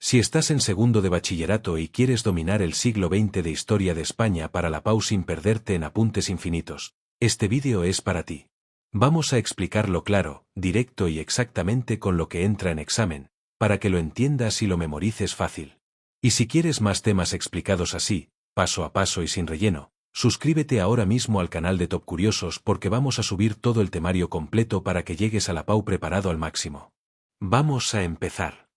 Si estás en segundo de bachillerato y quieres dominar el siglo XX de historia de España para la PAU sin perderte en apuntes infinitos, este vídeo es para ti. Vamos a explicarlo claro, directo y exactamente con lo que entra en examen, para que lo entiendas y lo memorices fácil. Y si quieres más temas explicados así, paso a paso y sin relleno, suscríbete ahora mismo al canal de Top Curiosos porque vamos a subir todo el temario completo para que llegues a la PAU preparado al máximo. Vamos a empezar.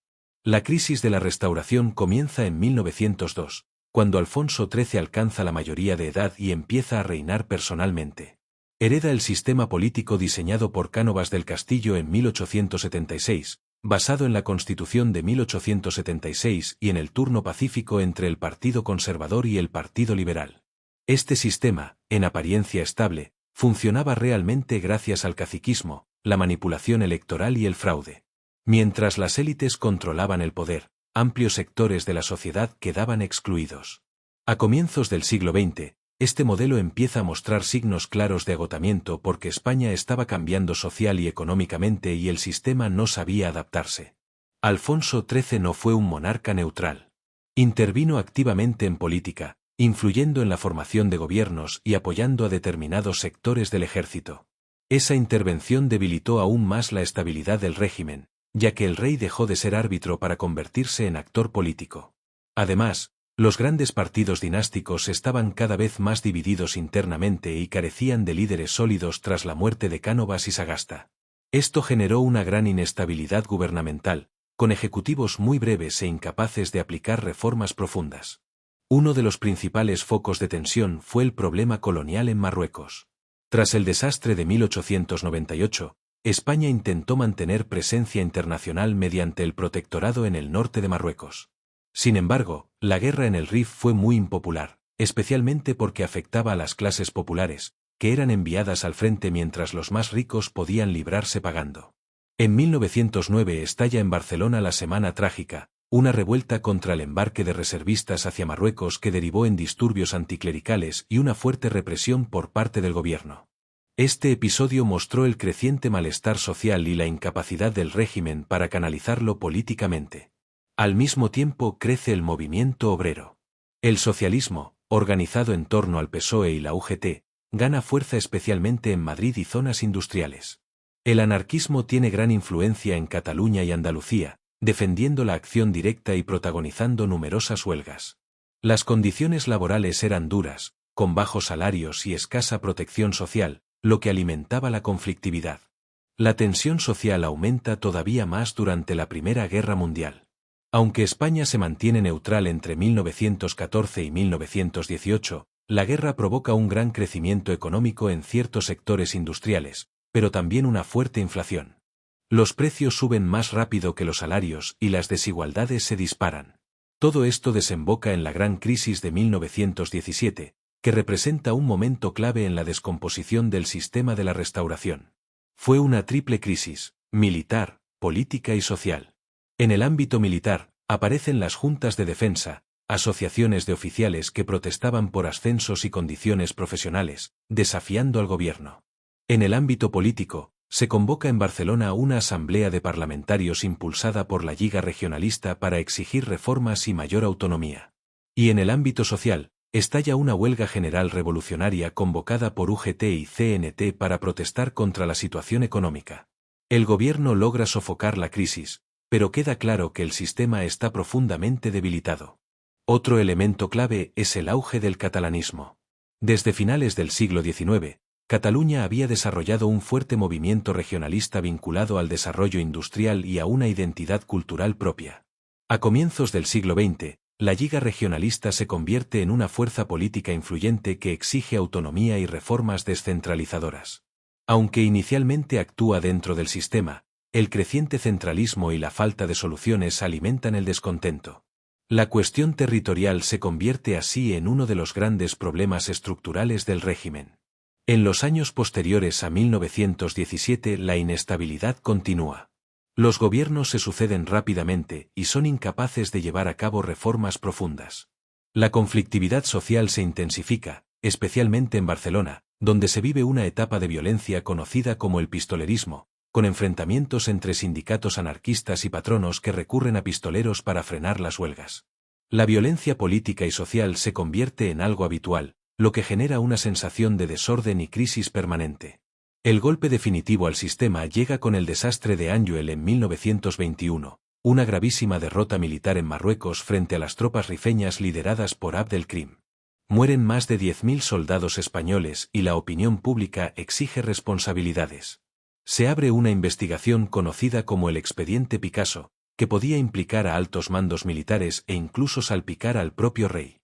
La crisis de la Restauración comienza en 1902, cuando Alfonso XIII alcanza la mayoría de edad y empieza a reinar personalmente. Hereda el sistema político diseñado por Cánovas del Castillo en 1876, basado en la Constitución de 1876 y en el turno pacífico entre el Partido Conservador y el Partido Liberal. Este sistema, en apariencia estable, funcionaba realmente gracias al caciquismo, la manipulación electoral y el fraude. Mientras las élites controlaban el poder, amplios sectores de la sociedad quedaban excluidos. A comienzos del siglo XX, este modelo empieza a mostrar signos claros de agotamiento porque España estaba cambiando social y económicamente y el sistema no sabía adaptarse. Alfonso XIII no fue un monarca neutral. Intervino activamente en política, influyendo en la formación de gobiernos y apoyando a determinados sectores del ejército. Esa intervención debilitó aún más la estabilidad del régimen, ya que el rey dejó de ser árbitro para convertirse en actor político. Además, los grandes partidos dinásticos estaban cada vez más divididos internamente y carecían de líderes sólidos tras la muerte de Cánovas y Sagasta. Esto generó una gran inestabilidad gubernamental, con ejecutivos muy breves e incapaces de aplicar reformas profundas. Uno de los principales focos de tensión fue el problema colonial en Marruecos. Tras el desastre de 1898, España intentó mantener presencia internacional mediante el protectorado en el norte de Marruecos. Sin embargo, la guerra en el Rif fue muy impopular, especialmente porque afectaba a las clases populares, que eran enviadas al frente mientras los más ricos podían librarse pagando. En 1909 estalla en Barcelona la Semana Trágica, una revuelta contra el embarque de reservistas hacia Marruecos que derivó en disturbios anticlericales y una fuerte represión por parte del gobierno. Este episodio mostró el creciente malestar social y la incapacidad del régimen para canalizarlo políticamente. Al mismo tiempo crece el movimiento obrero. El socialismo, organizado en torno al PSOE y la UGT, gana fuerza especialmente en Madrid y zonas industriales. El anarquismo tiene gran influencia en Cataluña y Andalucía, defendiendo la acción directa y protagonizando numerosas huelgas. Las condiciones laborales eran duras, con bajos salarios y escasa protección social, lo que alimentaba la conflictividad. La tensión social aumenta todavía más durante la Primera Guerra Mundial. Aunque España se mantiene neutral entre 1914 y 1918, la guerra provoca un gran crecimiento económico en ciertos sectores industriales, pero también una fuerte inflación. Los precios suben más rápido que los salarios y las desigualdades se disparan. Todo esto desemboca en la gran crisis de 1917, que representa un momento clave en la descomposición del sistema de la Restauración. Fue una triple crisis, militar, política y social. En el ámbito militar, aparecen las juntas de defensa, asociaciones de oficiales que protestaban por ascensos y condiciones profesionales, desafiando al gobierno. En el ámbito político, se convoca en Barcelona una asamblea de parlamentarios impulsada por la Lliga Regionalista para exigir reformas y mayor autonomía. Y en el ámbito social, estalla una huelga general revolucionaria convocada por UGT y CNT para protestar contra la situación económica. El gobierno logra sofocar la crisis, pero queda claro que el sistema está profundamente debilitado. Otro elemento clave es el auge del catalanismo. Desde finales del siglo XIX, Cataluña había desarrollado un fuerte movimiento regionalista vinculado al desarrollo industrial y a una identidad cultural propia. A comienzos del siglo XX, la Lliga Regionalista se convierte en una fuerza política influyente que exige autonomía y reformas descentralizadoras. Aunque inicialmente actúa dentro del sistema, el creciente centralismo y la falta de soluciones alimentan el descontento. La cuestión territorial se convierte así en uno de los grandes problemas estructurales del régimen. En los años posteriores a 1917 la inestabilidad continúa. Los gobiernos se suceden rápidamente y son incapaces de llevar a cabo reformas profundas. La conflictividad social se intensifica, especialmente en Barcelona, donde se vive una etapa de violencia conocida como el pistolerismo, con enfrentamientos entre sindicatos anarquistas y patronos que recurren a pistoleros para frenar las huelgas. La violencia política y social se convierte en algo habitual, lo que genera una sensación de desorden y crisis permanente. El golpe definitivo al sistema llega con el desastre de Anjuel en 1921, una gravísima derrota militar en Marruecos frente a las tropas rifeñas lideradas por Abdelkrim. Mueren más de 10.000 soldados españoles y la opinión pública exige responsabilidades. Se abre una investigación conocida como el Expediente Picasso, que podía implicar a altos mandos militares e incluso salpicar al propio rey.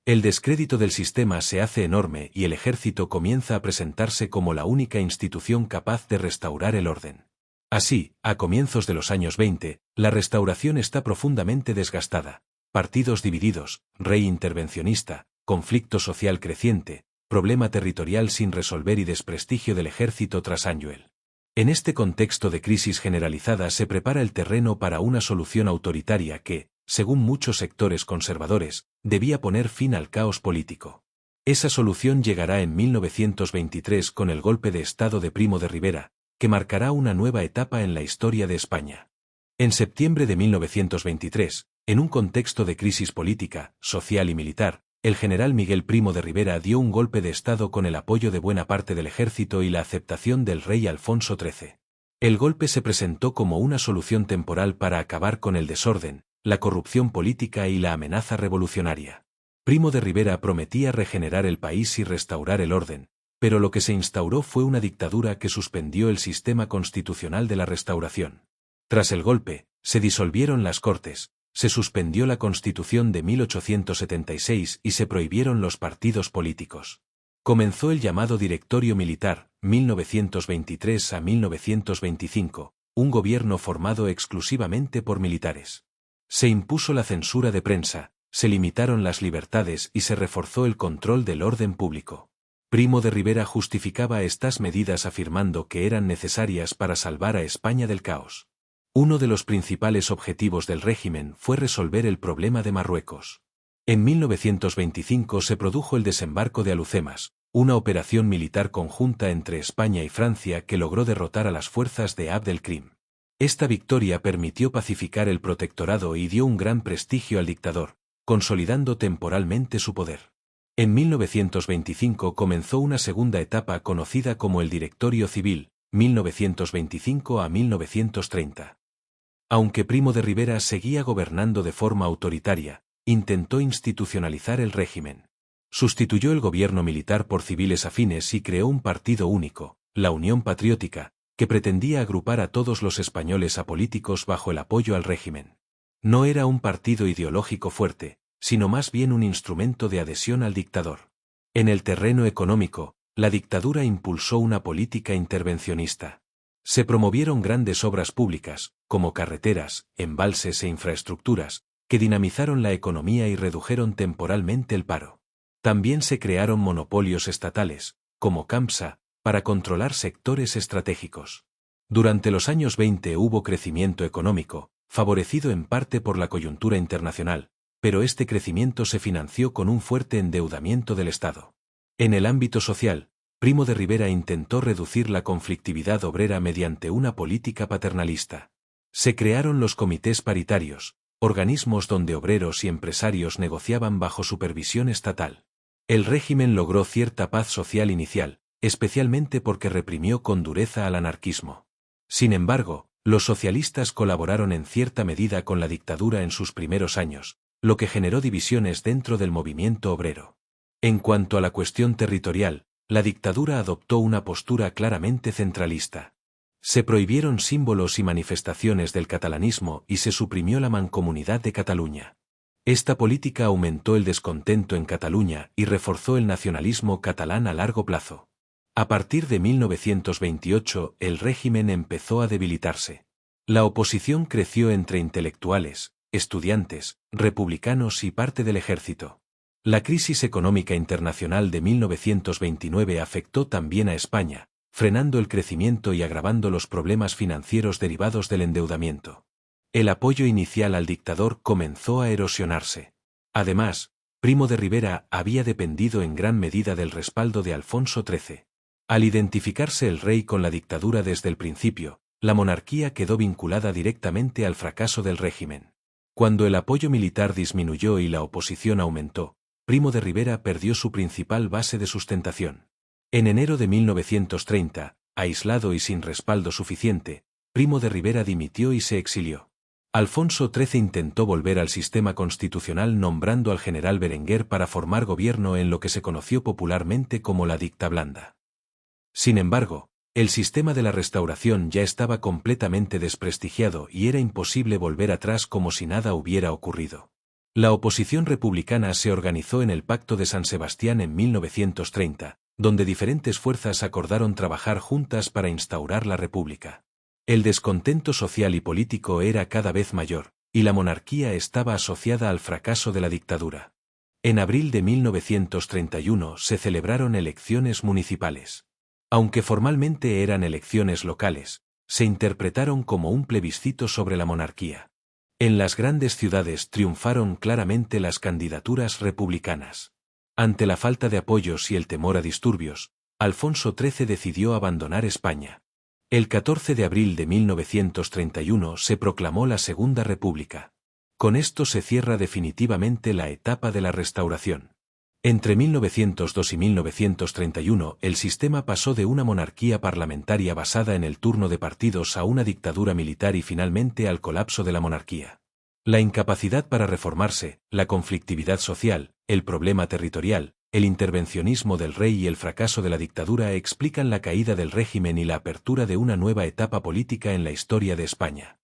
El descrédito del sistema se hace enorme y el ejército comienza a presentarse como la única institución capaz de restaurar el orden. Así, a comienzos de los años 20, la restauración está profundamente desgastada. Partidos divididos, rey intervencionista, conflicto social creciente, problema territorial sin resolver y desprestigio del ejército tras Anjuel. En este contexto de crisis generalizada se prepara el terreno para una solución autoritaria que, según muchos sectores conservadores, debía poner fin al caos político. Esa solución llegará en 1923 con el golpe de Estado de Primo de Rivera, que marcará una nueva etapa en la historia de España. En septiembre de 1923, en un contexto de crisis política, social y militar, el general Miguel Primo de Rivera dio un golpe de Estado con el apoyo de buena parte del ejército y la aceptación del rey Alfonso XIII. El golpe se presentó como una solución temporal para acabar con el desorden, la corrupción política y la amenaza revolucionaria. Primo de Rivera prometía regenerar el país y restaurar el orden, pero lo que se instauró fue una dictadura que suspendió el sistema constitucional de la Restauración. Tras el golpe, se disolvieron las Cortes, se suspendió la Constitución de 1876 y se prohibieron los partidos políticos. Comenzó el llamado Directorio Militar, 1923 a 1925, un gobierno formado exclusivamente por militares. Se impuso la censura de prensa, se limitaron las libertades y se reforzó el control del orden público. Primo de Rivera justificaba estas medidas afirmando que eran necesarias para salvar a España del caos. Uno de los principales objetivos del régimen fue resolver el problema de Marruecos. En 1925 se produjo el desembarco de Alhucemas, una operación militar conjunta entre España y Francia que logró derrotar a las fuerzas de Abdelkrim. Esta victoria permitió pacificar el protectorado y dio un gran prestigio al dictador, consolidando temporalmente su poder. En 1925 comenzó una segunda etapa conocida como el Directorio Civil, 1925 a 1930. Aunque Primo de Rivera seguía gobernando de forma autoritaria, intentó institucionalizar el régimen. Sustituyó el gobierno militar por civiles afines y creó un partido único, la Unión Patriótica, que pretendía agrupar a todos los españoles apolíticos bajo el apoyo al régimen. No era un partido ideológico fuerte, sino más bien un instrumento de adhesión al dictador. En el terreno económico, la dictadura impulsó una política intervencionista. Se promovieron grandes obras públicas, como carreteras, embalses e infraestructuras, que dinamizaron la economía y redujeron temporalmente el paro. También se crearon monopolios estatales, como Campsa, para controlar sectores estratégicos. Durante los años 20 hubo crecimiento económico, favorecido en parte por la coyuntura internacional, pero este crecimiento se financió con un fuerte endeudamiento del Estado. En el ámbito social, Primo de Rivera intentó reducir la conflictividad obrera mediante una política paternalista. Se crearon los comités paritarios, organismos donde obreros y empresarios negociaban bajo supervisión estatal. El régimen logró cierta paz social inicial, especialmente porque reprimió con dureza al anarquismo. Sin embargo, los socialistas colaboraron en cierta medida con la dictadura en sus primeros años, lo que generó divisiones dentro del movimiento obrero. En cuanto a la cuestión territorial, la dictadura adoptó una postura claramente centralista. Se prohibieron símbolos y manifestaciones del catalanismo y se suprimió la Mancomunidad de Cataluña. Esta política aumentó el descontento en Cataluña y reforzó el nacionalismo catalán a largo plazo. A partir de 1928 el régimen empezó a debilitarse. La oposición creció entre intelectuales, estudiantes, republicanos y parte del ejército. La crisis económica internacional de 1929 afectó también a España, frenando el crecimiento y agravando los problemas financieros derivados del endeudamiento. El apoyo inicial al dictador comenzó a erosionarse. Además, Primo de Rivera había dependido en gran medida del respaldo de Alfonso XIII. Al identificarse el rey con la dictadura desde el principio, La monarquía quedó vinculada directamente al fracaso del régimen. Cuando el apoyo militar disminuyó y la oposición aumentó, Primo de Rivera perdió su principal base de sustentación. En enero de 1930, aislado y sin respaldo suficiente, Primo de Rivera dimitió y se exilió. Alfonso XIII intentó volver al sistema constitucional nombrando al general Berenguer para formar gobierno en lo que se conoció popularmente como la dicta blanda. Sin embargo, el sistema de la Restauración ya estaba completamente desprestigiado y era imposible volver atrás como si nada hubiera ocurrido. La oposición republicana se organizó en el Pacto de San Sebastián en 1930, donde diferentes fuerzas acordaron trabajar juntas para instaurar la República. El descontento social y político era cada vez mayor, y la monarquía estaba asociada al fracaso de la dictadura. En abril de 1931 se celebraron elecciones municipales. Aunque formalmente eran elecciones locales, se interpretaron como un plebiscito sobre la monarquía. En las grandes ciudades triunfaron claramente las candidaturas republicanas. Ante la falta de apoyos y el temor a disturbios, Alfonso XIII decidió abandonar España. El 14 de abril de 1931 se proclamó la Segunda República. Con esto se cierra definitivamente la etapa de la Restauración. Entre 1902 y 1931 el sistema pasó de una monarquía parlamentaria basada en el turno de partidos a una dictadura militar y finalmente al colapso de la monarquía. La incapacidad para reformarse, la conflictividad social, el problema territorial, el intervencionismo del rey y el fracaso de la dictadura explican la caída del régimen y la apertura de una nueva etapa política en la historia de España.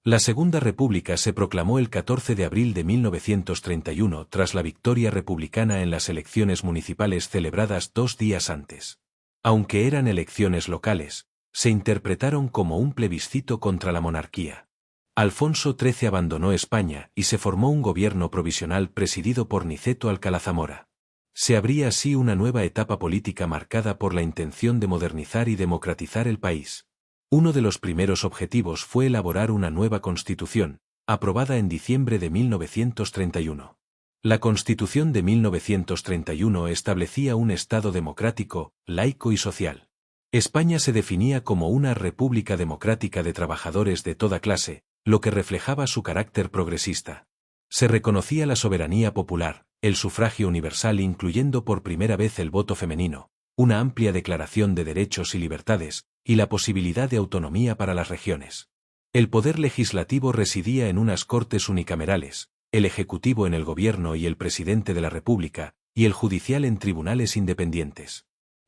La Segunda República se proclamó el 14 de abril de 1931 tras la victoria republicana en las elecciones municipales celebradas 2 días antes. Aunque eran elecciones locales, se interpretaron como un plebiscito contra la monarquía. Alfonso XIII abandonó España y se formó un gobierno provisional presidido por Niceto Alcalá Zamora. Se abría así una nueva etapa política marcada por la intención de modernizar y democratizar el país. Uno de los primeros objetivos fue elaborar una nueva constitución, aprobada en diciembre de 1931. La Constitución de 1931 establecía un Estado democrático, laico y social. España se definía como una república democrática de trabajadores de toda clase, lo que reflejaba su carácter progresista. Se reconocía la soberanía popular, el sufragio universal incluyendo por primera vez el voto femenino, una amplia declaración de derechos y libertades, y la posibilidad de autonomía para las regiones. El poder legislativo residía en unas cortes unicamerales, el ejecutivo en el gobierno y el presidente de la República, y el judicial en tribunales independientes.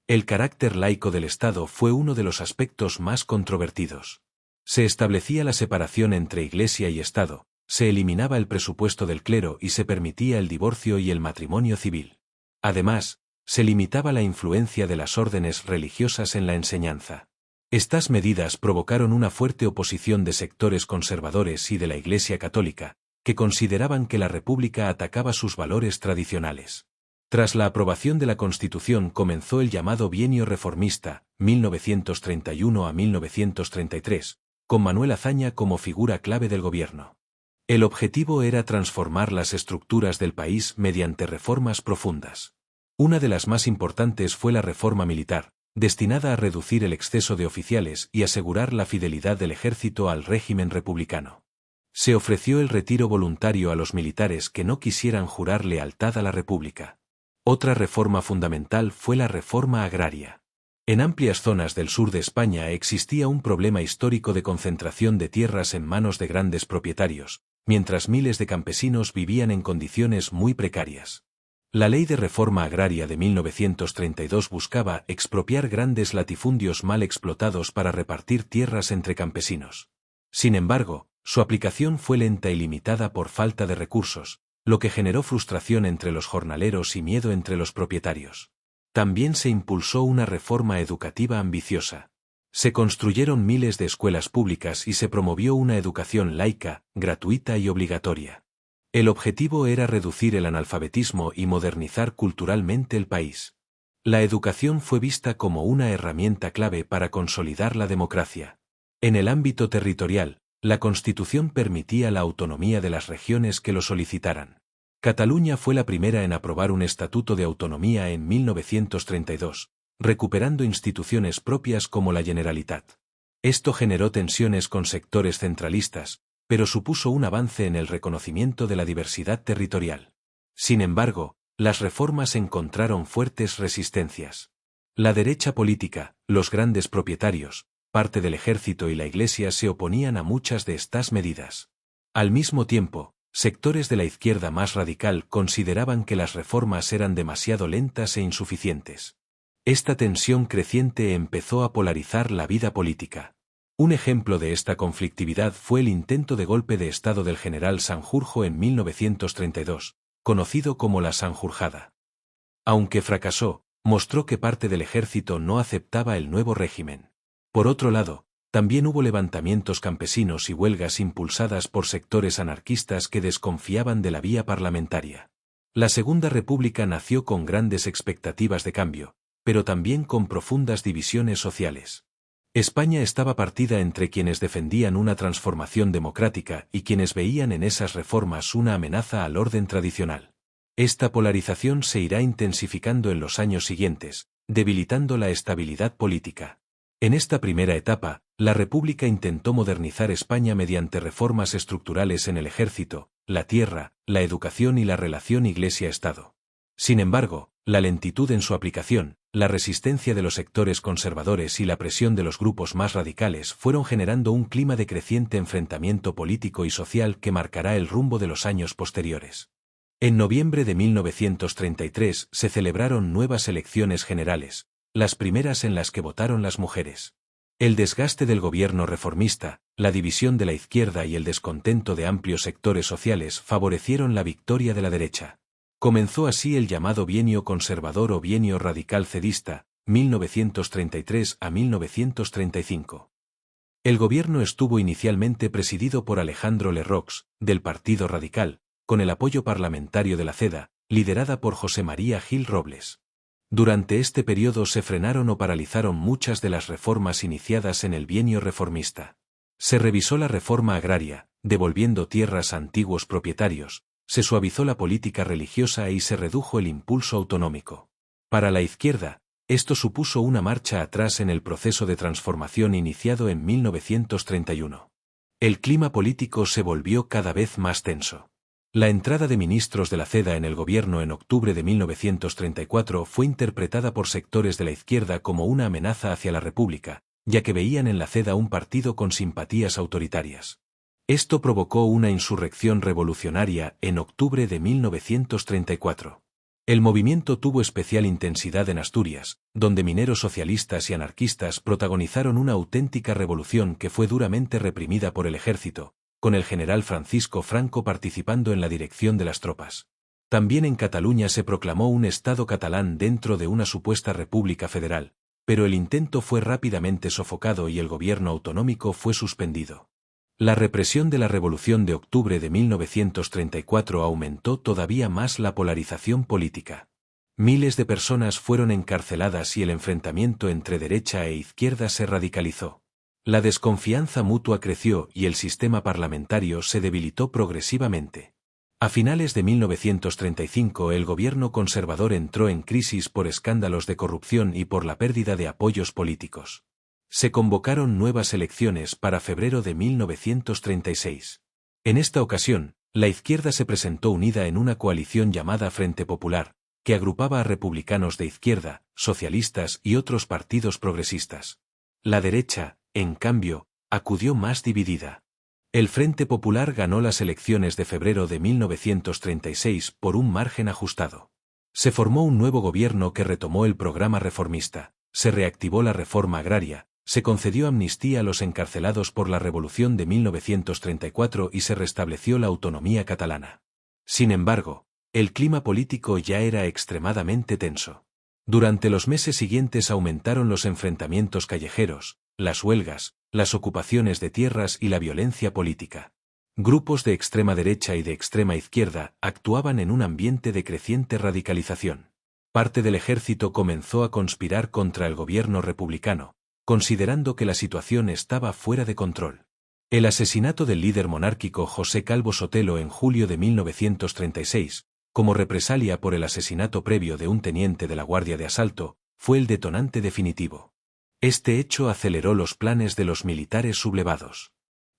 El carácter laico del Estado fue uno de los aspectos más controvertidos. Se establecía la separación entre Iglesia y Estado, se eliminaba el presupuesto del clero y se permitía el divorcio y el matrimonio civil. Además, se limitaba la influencia de las órdenes religiosas en la enseñanza. Estas medidas provocaron una fuerte oposición de sectores conservadores y de la Iglesia católica, que consideraban que la República atacaba sus valores tradicionales. Tras la aprobación de la Constitución comenzó el llamado Bienio Reformista, 1931 a 1933, con Manuel Azaña como figura clave del gobierno. El objetivo era transformar las estructuras del país mediante reformas profundas. Una de las más importantes fue la reforma militar, destinada a reducir el exceso de oficiales y asegurar la fidelidad del ejército al régimen republicano. Se ofreció el retiro voluntario a los militares que no quisieran jurar lealtad a la República. Otra reforma fundamental fue la reforma agraria. En amplias zonas del sur de España existía un problema histórico de concentración de tierras en manos de grandes propietarios, mientras miles de campesinos vivían en condiciones muy precarias. La Ley de Reforma Agraria de 1932 buscaba expropiar grandes latifundios mal explotados para repartir tierras entre campesinos. Sin embargo, su aplicación fue lenta y limitada por falta de recursos, lo que generó frustración entre los jornaleros y miedo entre los propietarios. También se impulsó una reforma educativa ambiciosa. Se construyeron miles de escuelas públicas y se promovió una educación laica, gratuita y obligatoria. El objetivo era reducir el analfabetismo y modernizar culturalmente el país. La educación fue vista como una herramienta clave para consolidar la democracia. En el ámbito territorial, la Constitución permitía la autonomía de las regiones que lo solicitaran. Cataluña fue la primera en aprobar un estatuto de autonomía en 1932, recuperando instituciones propias como la Generalitat. Esto generó tensiones con sectores centralistas, pero supuso un avance en el reconocimiento de la diversidad territorial. Sin embargo, las reformas encontraron fuertes resistencias. La derecha política, los grandes propietarios, parte del ejército y la Iglesia se oponían a muchas de estas medidas. Al mismo tiempo, sectores de la izquierda más radical consideraban que las reformas eran demasiado lentas e insuficientes. Esta tensión creciente empezó a polarizar la vida política. Un ejemplo de esta conflictividad fue el intento de golpe de Estado del general Sanjurjo en 1932, conocido como la Sanjurjada. Aunque fracasó, mostró que parte del ejército no aceptaba el nuevo régimen. Por otro lado, también hubo levantamientos campesinos y huelgas impulsadas por sectores anarquistas que desconfiaban de la vía parlamentaria. La Segunda República nació con grandes expectativas de cambio, pero también con profundas divisiones sociales. España estaba partida entre quienes defendían una transformación democrática y quienes veían en esas reformas una amenaza al orden tradicional. Esta polarización se irá intensificando en los años siguientes, debilitando la estabilidad política. En esta primera etapa, la República intentó modernizar España mediante reformas estructurales en el ejército, la tierra, la educación y la relación Iglesia-Estado. Sin embargo, la lentitud en su aplicación, la resistencia de los sectores conservadores y la presión de los grupos más radicales fueron generando un clima de creciente enfrentamiento político y social que marcará el rumbo de los años posteriores. En noviembre de 1933 se celebraron nuevas elecciones generales, las primeras en las que votaron las mujeres. El desgaste del gobierno reformista, la división de la izquierda y el descontento de amplios sectores sociales favorecieron la victoria de la derecha. Comenzó así el llamado bienio conservador o bienio radical cedista, 1933 a 1935. El gobierno estuvo inicialmente presidido por Alejandro Lerroux, del Partido Radical, con el apoyo parlamentario de la CEDA, liderada por José María Gil Robles. Durante este periodo se frenaron o paralizaron muchas de las reformas iniciadas en el bienio reformista. Se revisó la reforma agraria, devolviendo tierras a antiguos propietarios, se suavizó la política religiosa y se redujo el impulso autonómico. Para la izquierda, esto supuso una marcha atrás en el proceso de transformación iniciado en 1931. El clima político se volvió cada vez más tenso. La entrada de ministros de la CEDA en el gobierno en octubre de 1934 fue interpretada por sectores de la izquierda como una amenaza hacia la República, ya que veían en la CEDA un partido con simpatías autoritarias. Esto provocó una insurrección revolucionaria en octubre de 1934. El movimiento tuvo especial intensidad en Asturias, donde mineros socialistas y anarquistas protagonizaron una auténtica revolución que fue duramente reprimida por el ejército, con el general Francisco Franco participando en la dirección de las tropas. También en Cataluña se proclamó un Estado catalán dentro de una supuesta república federal, pero el intento fue rápidamente sofocado y el gobierno autonómico fue suspendido. La represión de la Revolución de Octubre de 1934 aumentó todavía más la polarización política. Miles de personas fueron encarceladas y el enfrentamiento entre derecha e izquierda se radicalizó. La desconfianza mutua creció y el sistema parlamentario se debilitó progresivamente. A finales de 1935 el gobierno conservador entró en crisis por escándalos de corrupción y por la pérdida de apoyos políticos. Se convocaron nuevas elecciones para febrero de 1936. En esta ocasión, la izquierda se presentó unida en una coalición llamada Frente Popular, que agrupaba a republicanos de izquierda, socialistas y otros partidos progresistas. La derecha, en cambio, acudió más dividida. El Frente Popular ganó las elecciones de febrero de 1936 por un margen ajustado. Se formó un nuevo gobierno que retomó el programa reformista, se reactivó la reforma agraria, se concedió amnistía a los encarcelados por la Revolución de 1934 y se restableció la autonomía catalana. Sin embargo, el clima político ya era extremadamente tenso. Durante los meses siguientes aumentaron los enfrentamientos callejeros, las huelgas, las ocupaciones de tierras y la violencia política. Grupos de extrema derecha y de extrema izquierda actuaban en un ambiente de creciente radicalización. Parte del ejército comenzó a conspirar contra el gobierno republicano, considerando que la situación estaba fuera de control. El asesinato del líder monárquico José Calvo Sotelo en julio de 1936, como represalia por el asesinato previo de un teniente de la Guardia de Asalto, fue el detonante definitivo. Este hecho aceleró los planes de los militares sublevados.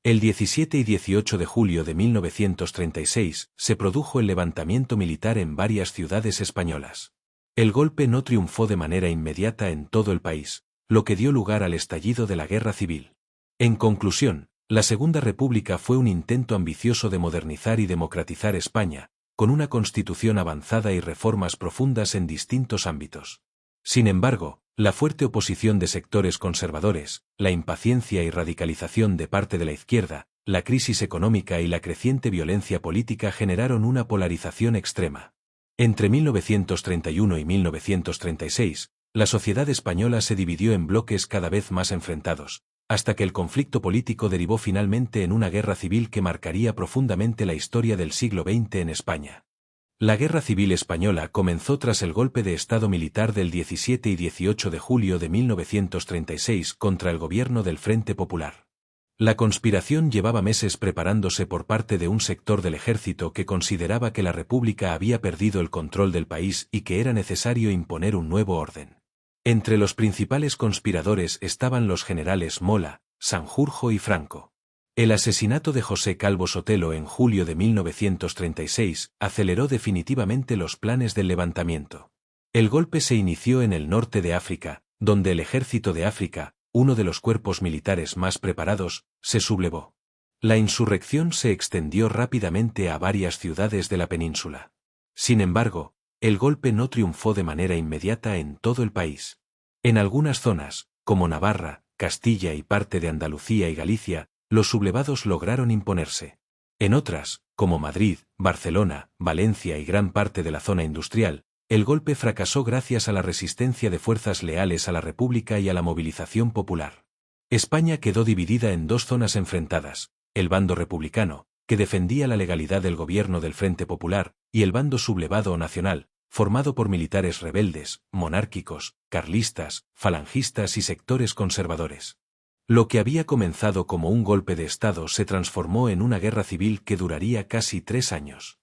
El 17 y 18 de julio de 1936 se produjo el levantamiento militar en varias ciudades españolas. El golpe no triunfó de manera inmediata en todo el país, lo que dio lugar al estallido de la Guerra Civil. En conclusión, la Segunda República fue un intento ambicioso de modernizar y democratizar España, con una constitución avanzada y reformas profundas en distintos ámbitos. Sin embargo, la fuerte oposición de sectores conservadores, la impaciencia y radicalización de parte de la izquierda, la crisis económica y la creciente violencia política generaron una polarización extrema. Entre 1931 y 1936, la sociedad española se dividió en bloques cada vez más enfrentados, hasta que el conflicto político derivó finalmente en una guerra civil que marcaría profundamente la historia del siglo XX en España. La Guerra Civil Española comenzó tras el golpe de Estado militar del 17 y 18 de julio de 1936 contra el gobierno del Frente Popular. La conspiración llevaba meses preparándose por parte de un sector del ejército que consideraba que la República había perdido el control del país y que era necesario imponer un nuevo orden. Entre los principales conspiradores estaban los generales Mola, Sanjurjo y Franco. El asesinato de José Calvo Sotelo en julio de 1936 aceleró definitivamente los planes del levantamiento. El golpe se inició en el norte de África, donde el Ejército de África, uno de los cuerpos militares más preparados, se sublevó. La insurrección se extendió rápidamente a varias ciudades de la península. Sin embargo, el golpe no triunfó de manera inmediata en todo el país. En algunas zonas, como Navarra, Castilla y parte de Andalucía y Galicia, los sublevados lograron imponerse. En otras, como Madrid, Barcelona, Valencia y gran parte de la zona industrial, el golpe fracasó gracias a la resistencia de fuerzas leales a la República y a la movilización popular. España quedó dividida en dos zonas enfrentadas, el bando republicano, que defendía la legalidad del gobierno del Frente Popular, y el bando sublevado o nacional, formado por militares rebeldes, monárquicos, carlistas, falangistas y sectores conservadores. Lo que había comenzado como un golpe de Estado se transformó en una guerra civil que duraría casi 3 años.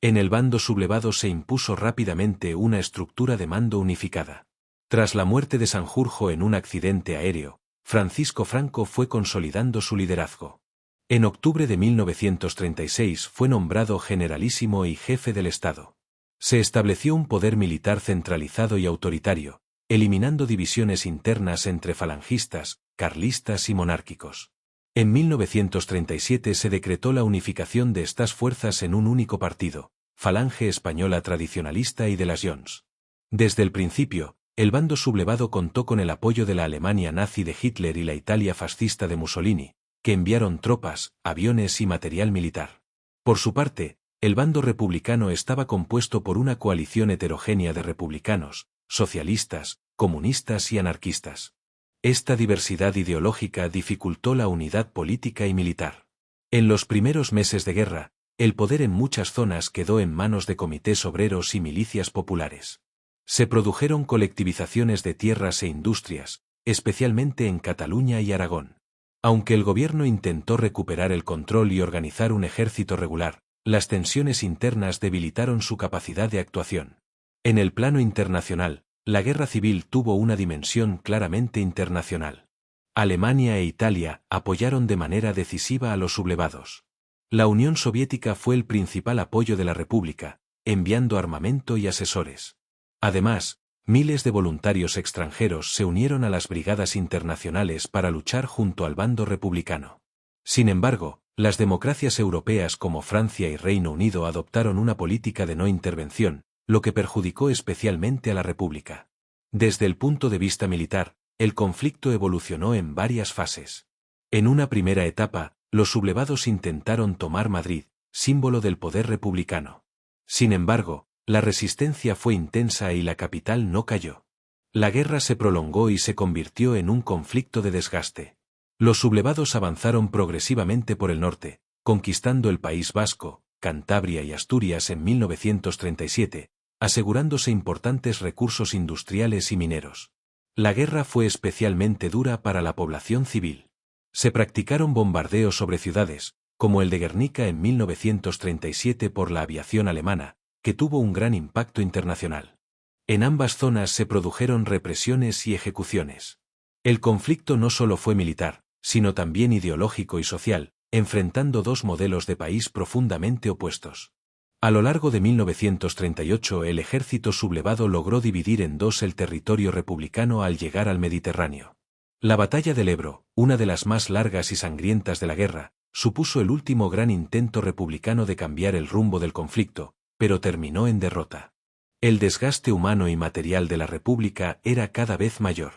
En el bando sublevado se impuso rápidamente una estructura de mando unificada. Tras la muerte de Sanjurjo en un accidente aéreo, Francisco Franco fue consolidando su liderazgo. En octubre de 1936 fue nombrado generalísimo y jefe del Estado. Se estableció un poder militar centralizado y autoritario, eliminando divisiones internas entre falangistas, carlistas y monárquicos. En 1937 se decretó la unificación de estas fuerzas en un único partido, Falange Española Tradicionalista y de las Jones. Desde el principio, el bando sublevado contó con el apoyo de la Alemania nazi de Hitler y la Italia fascista de Mussolini, que enviaron tropas, aviones y material militar. Por su parte, el bando republicano estaba compuesto por una coalición heterogénea de republicanos, socialistas, comunistas y anarquistas. Esta diversidad ideológica dificultó la unidad política y militar. En los primeros meses de guerra, el poder en muchas zonas quedó en manos de comités obreros y milicias populares. Se produjeron colectivizaciones de tierras e industrias, especialmente en Cataluña y Aragón. Aunque el gobierno intentó recuperar el control y organizar un ejército regular, las tensiones internas debilitaron su capacidad de actuación. En el plano internacional, la guerra civil tuvo una dimensión claramente internacional. Alemania e Italia apoyaron de manera decisiva a los sublevados. La Unión Soviética fue el principal apoyo de la República, enviando armamento y asesores. Además, miles de voluntarios extranjeros se unieron a las brigadas internacionales para luchar junto al bando republicano. Sin embargo, las democracias europeas como Francia y Reino Unido adoptaron una política de no intervención, lo que perjudicó especialmente a la República. Desde el punto de vista militar, el conflicto evolucionó en varias fases. En una primera etapa, los sublevados intentaron tomar Madrid, símbolo del poder republicano. Sin embargo, la resistencia fue intensa y la capital no cayó. La guerra se prolongó y se convirtió en un conflicto de desgaste. Los sublevados avanzaron progresivamente por el norte, conquistando el País Vasco, Cantabria y Asturias en 1937, asegurándose importantes recursos industriales y mineros. La guerra fue especialmente dura para la población civil. Se practicaron bombardeos sobre ciudades, como el de Guernica en 1937 por la aviación alemana, que tuvo un gran impacto internacional. En ambas zonas se produjeron represiones y ejecuciones. El conflicto no solo fue militar, sino también ideológico y social, enfrentando dos modelos de país profundamente opuestos. A lo largo de 1938 el ejército sublevado logró dividir en dos el territorio republicano al llegar al Mediterráneo. La batalla del Ebro, una de las más largas y sangrientas de la guerra, supuso el último gran intento republicano de cambiar el rumbo del conflicto, pero terminó en derrota. El desgaste humano y material de la República era cada vez mayor.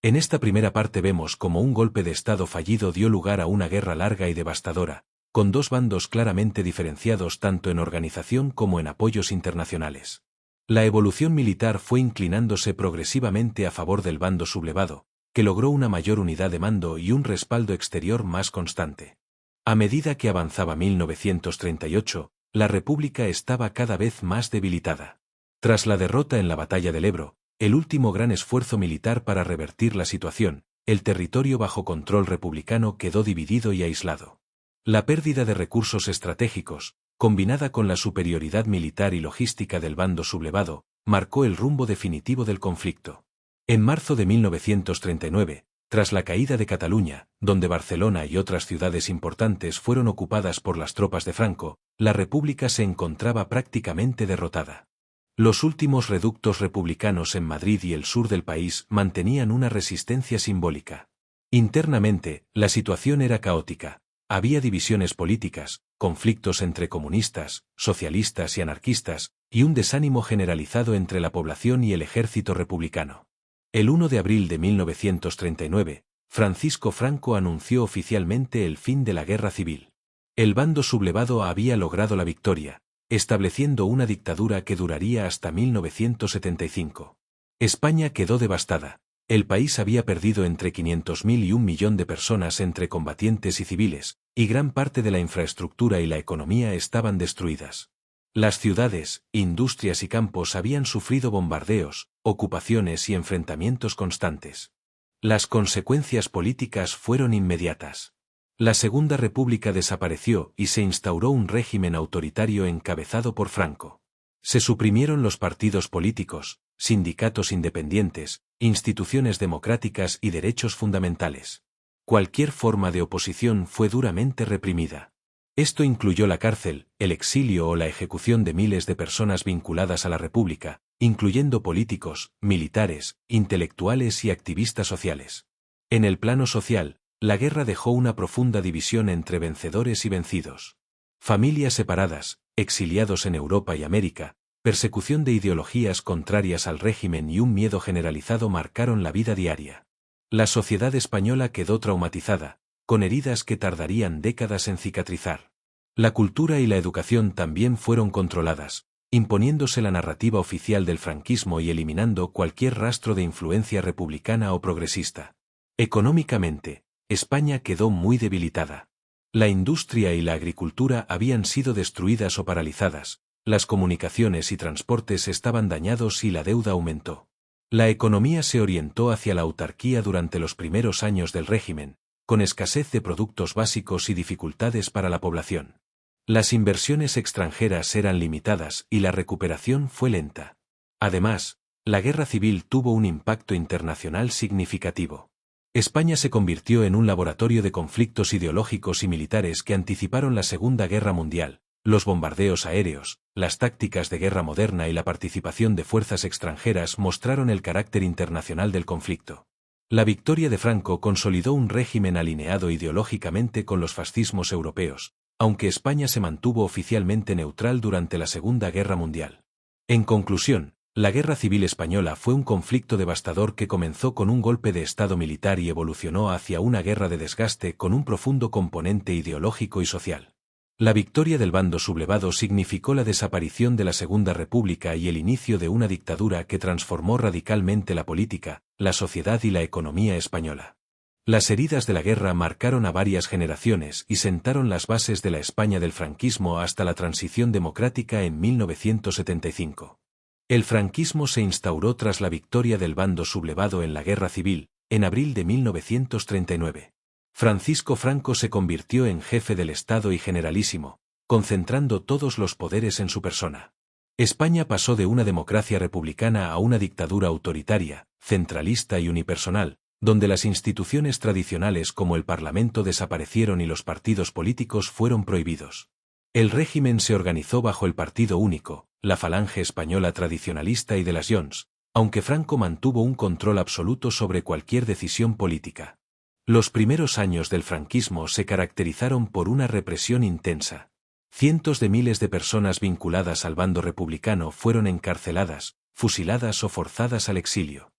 En esta primera parte vemos cómo un golpe de Estado fallido dio lugar a una guerra larga y devastadora, con dos bandos claramente diferenciados tanto en organización como en apoyos internacionales. La evolución militar fue inclinándose progresivamente a favor del bando sublevado, que logró una mayor unidad de mando y un respaldo exterior más constante. A medida que avanzaba 1938, la República estaba cada vez más debilitada. Tras la derrota en la batalla del Ebro, el último gran esfuerzo militar para revertir la situación, el territorio bajo control republicano quedó dividido y aislado. La pérdida de recursos estratégicos, combinada con la superioridad militar y logística del bando sublevado, marcó el rumbo definitivo del conflicto. En marzo de 1939, tras la caída de Cataluña, donde Barcelona y otras ciudades importantes fueron ocupadas por las tropas de Franco, la República se encontraba prácticamente derrotada. Los últimos reductos republicanos en Madrid y el sur del país mantenían una resistencia simbólica. Internamente, la situación era caótica. Había divisiones políticas, conflictos entre comunistas, socialistas y anarquistas, y un desánimo generalizado entre la población y el ejército republicano. El 1 de abril de 1939, Francisco Franco anunció oficialmente el fin de la guerra civil. El bando sublevado había logrado la victoria, estableciendo una dictadura que duraría hasta 1975. España quedó devastada. El país había perdido entre 500.000 y 1 millón de personas entre combatientes y civiles, y gran parte de la infraestructura y la economía estaban destruidas. Las ciudades, industrias y campos habían sufrido bombardeos, ocupaciones y enfrentamientos constantes. Las consecuencias políticas fueron inmediatas. La Segunda República desapareció y se instauró un régimen autoritario encabezado por Franco. Se suprimieron los partidos políticos, sindicatos independientes, instituciones democráticas y derechos fundamentales. Cualquier forma de oposición fue duramente reprimida. Esto incluyó la cárcel, el exilio o la ejecución de miles de personas vinculadas a la República, incluyendo políticos, militares, intelectuales y activistas sociales. En el plano social, la guerra dejó una profunda división entre vencedores y vencidos. Familias separadas, exiliados en Europa y América, persecución de ideologías contrarias al régimen y un miedo generalizado marcaron la vida diaria. La sociedad española quedó traumatizada, con heridas que tardarían décadas en cicatrizar. La cultura y la educación también fueron controladas, imponiéndose la narrativa oficial del franquismo y eliminando cualquier rastro de influencia republicana o progresista. Económicamente, España quedó muy debilitada. La industria y la agricultura habían sido destruidas o paralizadas, las comunicaciones y transportes estaban dañados y la deuda aumentó. La economía se orientó hacia la autarquía durante los primeros años del régimen, con escasez de productos básicos y dificultades para la población. Las inversiones extranjeras eran limitadas y la recuperación fue lenta. Además, la guerra civil tuvo un impacto internacional significativo. España se convirtió en un laboratorio de conflictos ideológicos y militares que anticiparon la Segunda Guerra Mundial. Los bombardeos aéreos, las tácticas de guerra moderna y la participación de fuerzas extranjeras mostraron el carácter internacional del conflicto. La victoria de Franco consolidó un régimen alineado ideológicamente con los fascismos europeos, aunque España se mantuvo oficialmente neutral durante la Segunda Guerra Mundial. En conclusión, la Guerra Civil Española fue un conflicto devastador que comenzó con un golpe de Estado militar y evolucionó hacia una guerra de desgaste con un profundo componente ideológico y social. La victoria del bando sublevado significó la desaparición de la Segunda República y el inicio de una dictadura que transformó radicalmente la política, la sociedad y la economía española. Las heridas de la guerra marcaron a varias generaciones y sentaron las bases de la España del franquismo hasta la transición democrática en 1975. El franquismo se instauró tras la victoria del bando sublevado en la Guerra Civil, en abril de 1939. Francisco Franco se convirtió en jefe del Estado y generalísimo, concentrando todos los poderes en su persona. España pasó de una democracia republicana a una dictadura autoritaria, centralista y unipersonal, donde las instituciones tradicionales como el Parlamento desaparecieron y los partidos políticos fueron prohibidos. El régimen se organizó bajo el partido único, la Falange Española tradicionalista y de las Joncs, aunque Franco mantuvo un control absoluto sobre cualquier decisión política. Los primeros años del franquismo se caracterizaron por una represión intensa. Cientos de miles de personas vinculadas al bando republicano fueron encarceladas, fusiladas o forzadas al exilio.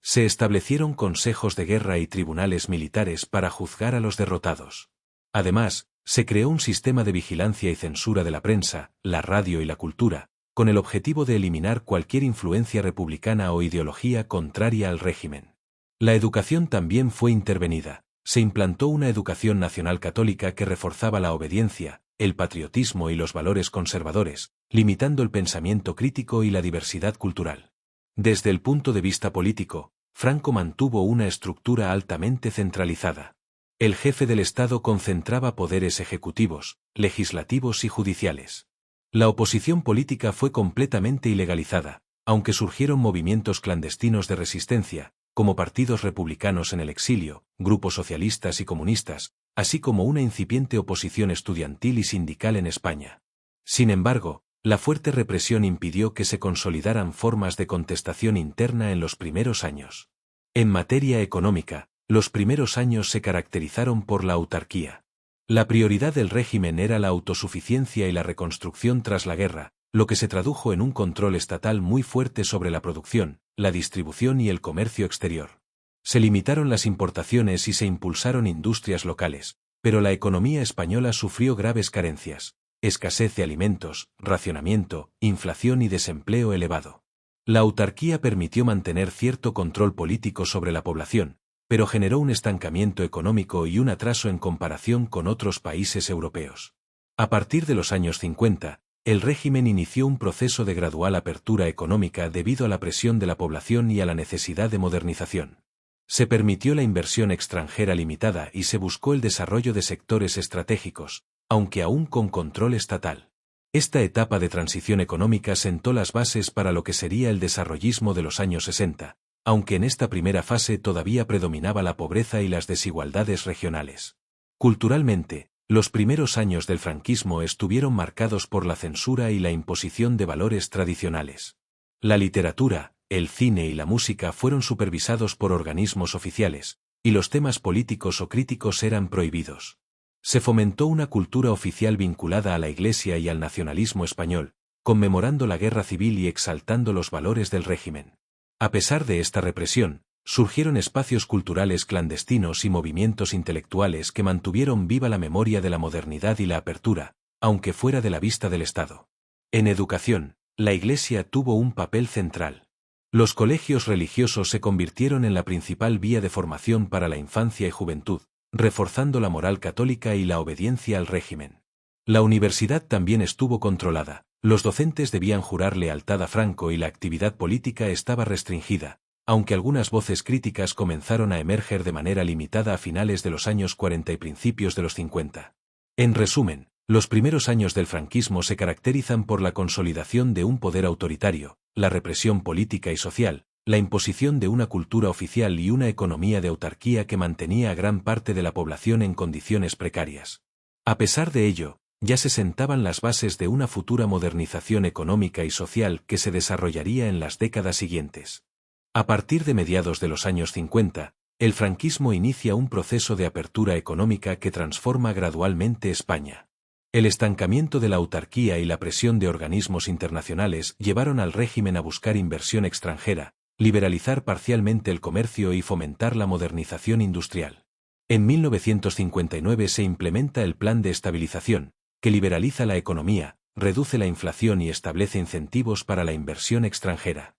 Se establecieron consejos de guerra y tribunales militares para juzgar a los derrotados. Además, se creó un sistema de vigilancia y censura de la prensa, la radio y la cultura, con el objetivo de eliminar cualquier influencia republicana o ideología contraria al régimen. La educación también fue intervenida. Se implantó una educación nacional católica que reforzaba la obediencia, el patriotismo y los valores conservadores, limitando el pensamiento crítico y la diversidad cultural. Desde el punto de vista político, Franco mantuvo una estructura altamente centralizada. El jefe del Estado concentraba poderes ejecutivos, legislativos y judiciales. La oposición política fue completamente ilegalizada, aunque surgieron movimientos clandestinos de resistencia, como partidos republicanos en el exilio, grupos socialistas y comunistas, así como una incipiente oposición estudiantil y sindical en España. Sin embargo, la fuerte represión impidió que se consolidaran formas de contestación interna en los primeros años. En materia económica, los primeros años se caracterizaron por la autarquía. La prioridad del régimen era la autosuficiencia y la reconstrucción tras la guerra, lo que se tradujo en un control estatal muy fuerte sobre la producción, la distribución y el comercio exterior. Se limitaron las importaciones y se impulsaron industrias locales, pero la economía española sufrió graves carencias, escasez de alimentos, racionamiento, inflación y desempleo elevado. La autarquía permitió mantener cierto control político sobre la población, pero generó un estancamiento económico y un atraso en comparación con otros países europeos. A partir de los años 50, el régimen inició un proceso de gradual apertura económica debido a la presión de la población y a la necesidad de modernización. Se permitió la inversión extranjera limitada y se buscó el desarrollo de sectores estratégicos, aunque aún con control estatal. Esta etapa de transición económica sentó las bases para lo que sería el desarrollismo de los años 60, aunque en esta primera fase todavía predominaba la pobreza y las desigualdades regionales. Culturalmente, los primeros años del franquismo estuvieron marcados por la censura y la imposición de valores tradicionales. La literatura, el cine y la música fueron supervisados por organismos oficiales, y los temas políticos o críticos eran prohibidos. Se fomentó una cultura oficial vinculada a la Iglesia y al nacionalismo español, conmemorando la guerra civil y exaltando los valores del régimen. A pesar de esta represión, surgieron espacios culturales clandestinos y movimientos intelectuales que mantuvieron viva la memoria de la modernidad y la apertura, aunque fuera de la vista del Estado. En educación, la Iglesia tuvo un papel central. Los colegios religiosos se convirtieron en la principal vía de formación para la infancia y juventud, reforzando la moral católica y la obediencia al régimen. La universidad también estuvo controlada, los docentes debían jurar lealtad a Franco y la actividad política estaba restringida, aunque algunas voces críticas comenzaron a emerger de manera limitada a finales de los años 40 y principios de los 50. En resumen, los primeros años del franquismo se caracterizan por la consolidación de un poder autoritario, la represión política y social, la imposición de una cultura oficial y una economía de autarquía que mantenía a gran parte de la población en condiciones precarias. A pesar de ello, ya se sentaban las bases de una futura modernización económica y social que se desarrollaría en las décadas siguientes. A partir de mediados de los años 50, el franquismo inicia un proceso de apertura económica que transforma gradualmente España. El estancamiento de la autarquía y la presión de organismos internacionales llevaron al régimen a buscar inversión extranjera, liberalizar parcialmente el comercio y fomentar la modernización industrial. En 1959 se implementa el Plan de Estabilización, que liberaliza la economía, reduce la inflación y establece incentivos para la inversión extranjera.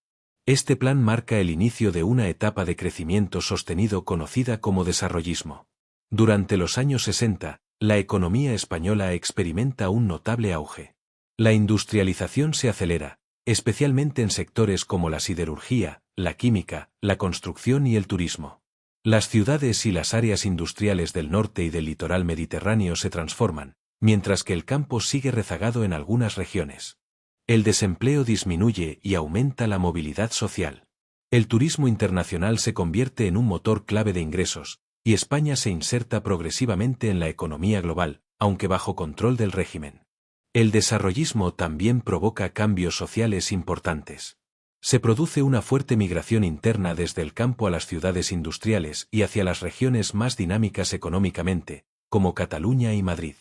Este plan marca el inicio de una etapa de crecimiento sostenido conocida como desarrollismo. Durante los años 60, la economía española experimenta un notable auge. La industrialización se acelera, especialmente en sectores como la siderurgia, la química, la construcción y el turismo. Las ciudades y las áreas industriales del norte y del litoral mediterráneo se transforman, mientras que el campo sigue rezagado en algunas regiones. El desempleo disminuye y aumenta la movilidad social. El turismo internacional se convierte en un motor clave de ingresos, y España se inserta progresivamente en la economía global, aunque bajo control del régimen. El desarrollismo también provoca cambios sociales importantes. Se produce una fuerte migración interna desde el campo a las ciudades industriales y hacia las regiones más dinámicas económicamente, como Cataluña y Madrid.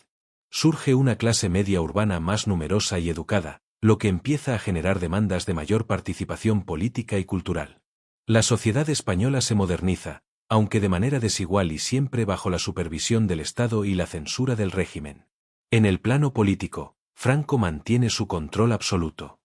Surge una clase media urbana más numerosa y educada, lo que empieza a generar demandas de mayor participación política y cultural. La sociedad española se moderniza, aunque de manera desigual y siempre bajo la supervisión del Estado y la censura del régimen. En el plano político, Franco mantiene su control absoluto.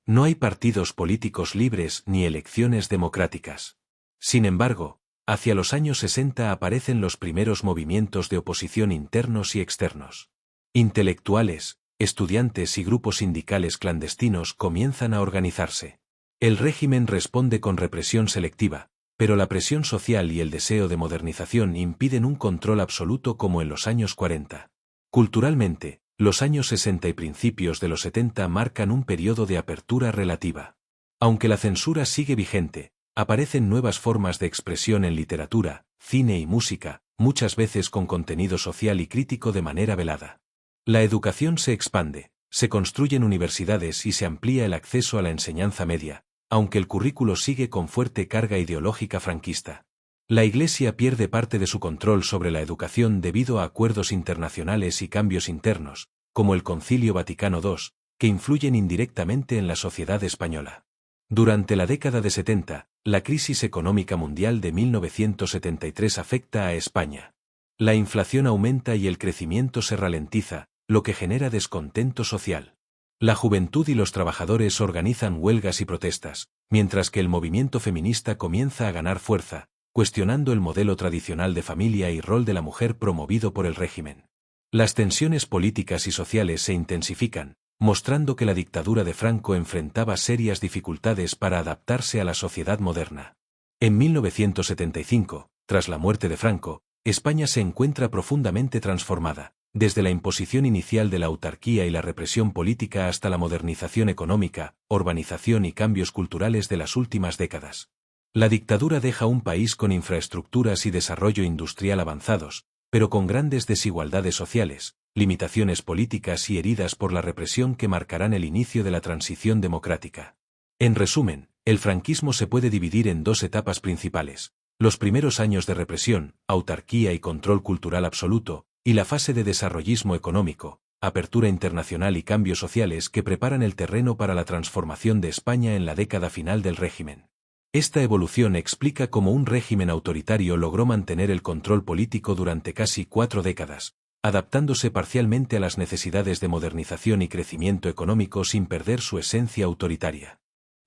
No hay partidos políticos libres ni elecciones democráticas. Sin embargo, hacia los años 60 aparecen los primeros movimientos de oposición internos y externos. Intelectuales, estudiantes y grupos sindicales clandestinos comienzan a organizarse. El régimen responde con represión selectiva, pero la presión social y el deseo de modernización impiden un control absoluto como en los años 40. Culturalmente, los años 60 y principios de los 70 marcan un periodo de apertura relativa. Aunque la censura sigue vigente, aparecen nuevas formas de expresión en literatura, cine y música, muchas veces con contenido social y crítico de manera velada. La educación se expande, se construyen universidades y se amplía el acceso a la enseñanza media, aunque el currículo sigue con fuerte carga ideológica franquista. La Iglesia pierde parte de su control sobre la educación debido a acuerdos internacionales y cambios internos, como el Concilio Vaticano II, que influyen indirectamente en la sociedad española. Durante la década de 70, la crisis económica mundial de 1973 afecta a España. La inflación aumenta y el crecimiento se ralentiza, lo que genera descontento social. La juventud y los trabajadores organizan huelgas y protestas, mientras que el movimiento feminista comienza a ganar fuerza, cuestionando el modelo tradicional de familia y rol de la mujer promovido por el régimen. Las tensiones políticas y sociales se intensifican, mostrando que la dictadura de Franco enfrentaba serias dificultades para adaptarse a la sociedad moderna. En 1975, tras la muerte de Franco, España se encuentra profundamente transformada, desde la imposición inicial de la autarquía y la represión política hasta la modernización económica, urbanización y cambios culturales de las últimas décadas. La dictadura deja un país con infraestructuras y desarrollo industrial avanzados, pero con grandes desigualdades sociales, limitaciones políticas y heridas por la represión que marcarán el inicio de la transición democrática. En resumen, el franquismo se puede dividir en dos etapas principales: los primeros años de represión, autarquía y control cultural absoluto, y la fase de desarrollismo económico, apertura internacional y cambios sociales que preparan el terreno para la transformación de España en la década final del régimen. Esta evolución explica cómo un régimen autoritario logró mantener el control político durante casi 4 décadas, adaptándose parcialmente a las necesidades de modernización y crecimiento económico sin perder su esencia autoritaria.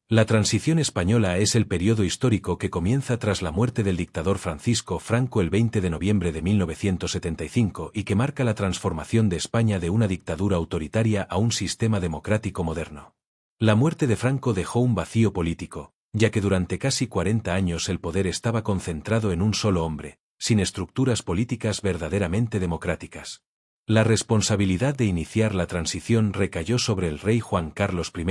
La transición española es el periodo histórico que comienza tras la muerte del dictador Francisco Franco el 20 de noviembre de 1975 y que marca la transformación de España de una dictadura autoritaria a un sistema democrático moderno. La muerte de Franco dejó un vacío político, ya que durante casi 40 años el poder estaba concentrado en un solo hombre, sin estructuras políticas verdaderamente democráticas. La responsabilidad de iniciar la transición recayó sobre el rey Juan Carlos I,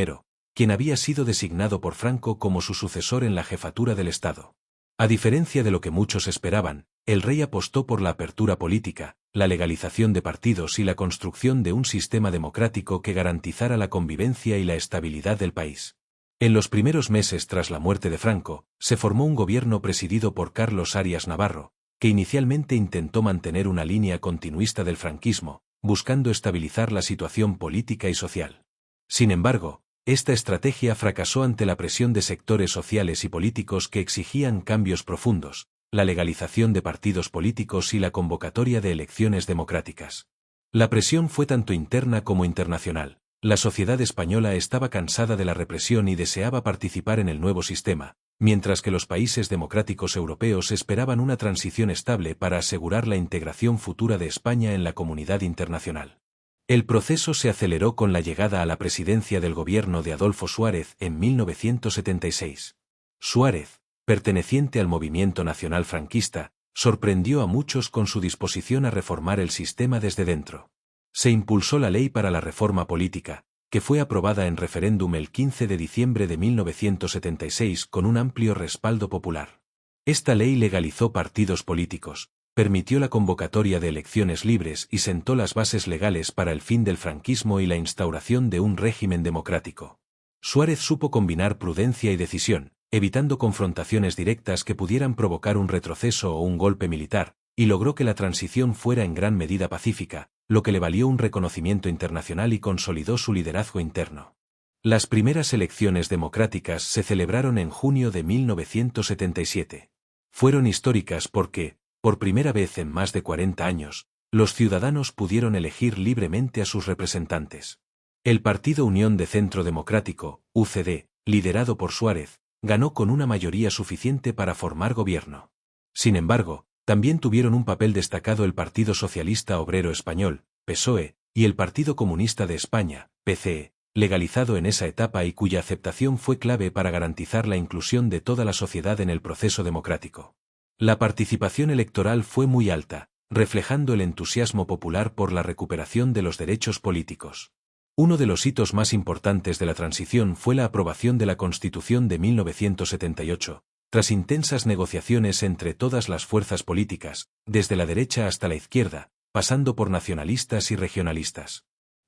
quien había sido designado por Franco como su sucesor en la jefatura del Estado. A diferencia de lo que muchos esperaban, el rey apostó por la apertura política, la legalización de partidos y la construcción de un sistema democrático que garantizara la convivencia y la estabilidad del país. En los primeros meses tras la muerte de Franco, se formó un gobierno presidido por Carlos Arias Navarro, que inicialmente intentó mantener una línea continuista del franquismo, buscando estabilizar la situación política y social. Sin embargo, esta estrategia fracasó ante la presión de sectores sociales y políticos que exigían cambios profundos, la legalización de partidos políticos y la convocatoria de elecciones democráticas. La presión fue tanto interna como internacional. La sociedad española estaba cansada de la represión y deseaba participar en el nuevo sistema, mientras que los países democráticos europeos esperaban una transición estable para asegurar la integración futura de España en la comunidad internacional. El proceso se aceleró con la llegada a la presidencia del gobierno de Adolfo Suárez en 1976. Suárez, perteneciente al movimiento nacional franquista, sorprendió a muchos con su disposición a reformar el sistema desde dentro. Se impulsó la Ley para la Reforma Política, que fue aprobada en referéndum el 15 de diciembre de 1976 con un amplio respaldo popular. Esta ley legalizó partidos políticos, permitió la convocatoria de elecciones libres y sentó las bases legales para el fin del franquismo y la instauración de un régimen democrático. Suárez supo combinar prudencia y decisión, evitando confrontaciones directas que pudieran provocar un retroceso o un golpe militar, y logró que la transición fuera en gran medida pacífica, lo que le valió un reconocimiento internacional y consolidó su liderazgo interno. Las primeras elecciones democráticas se celebraron en junio de 1977. Fueron históricas porque, por primera vez en más de 40 años, los ciudadanos pudieron elegir libremente a sus representantes. El Partido Unión de Centro Democrático, UCD, liderado por Suárez, ganó con una mayoría suficiente para formar gobierno. Sin embargo, también tuvieron un papel destacado el Partido Socialista Obrero Español, PSOE, y el Partido Comunista de España, PCE, legalizado en esa etapa y cuya aceptación fue clave para garantizar la inclusión de toda la sociedad en el proceso democrático. La participación electoral fue muy alta, reflejando el entusiasmo popular por la recuperación de los derechos políticos. Uno de los hitos más importantes de la transición fue la aprobación de la Constitución de 1978, tras intensas negociaciones entre todas las fuerzas políticas, desde la derecha hasta la izquierda, pasando por nacionalistas y regionalistas.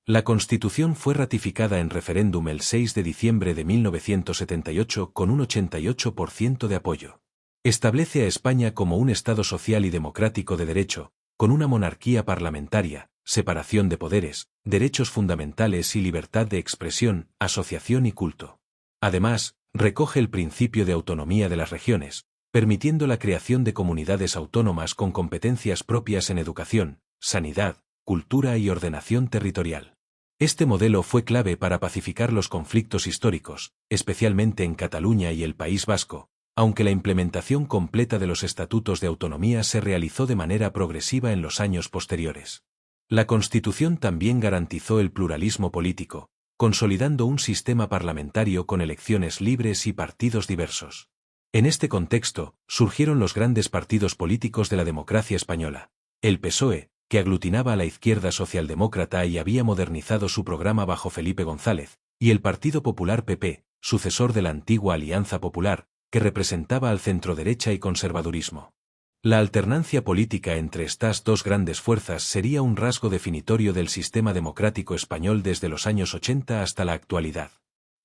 La Constitución fue ratificada en referéndum el 6 de diciembre de 1978 con un 88% de apoyo. Establece a España como un Estado social y democrático de derecho, con una monarquía parlamentaria, separación de poderes, derechos fundamentales y libertad de expresión, asociación y culto. Además, recoge el principio de autonomía de las regiones, permitiendo la creación de comunidades autónomas con competencias propias en educación, sanidad, cultura y ordenación territorial. Este modelo fue clave para pacificar los conflictos históricos, especialmente en Cataluña y el País Vasco, aunque la implementación completa de los estatutos de autonomía se realizó de manera progresiva en los años posteriores. La Constitución también garantizó el pluralismo político, consolidando un sistema parlamentario con elecciones libres y partidos diversos. En este contexto, surgieron los grandes partidos políticos de la democracia española. El PSOE, que aglutinaba a la izquierda socialdemócrata y había modernizado su programa bajo Felipe González, y el Partido Popular PP, sucesor de la antigua Alianza Popular, que representaba al centroderecha y conservadurismo. La alternancia política entre estas dos grandes fuerzas sería un rasgo definitorio del sistema democrático español desde los años 80 hasta la actualidad.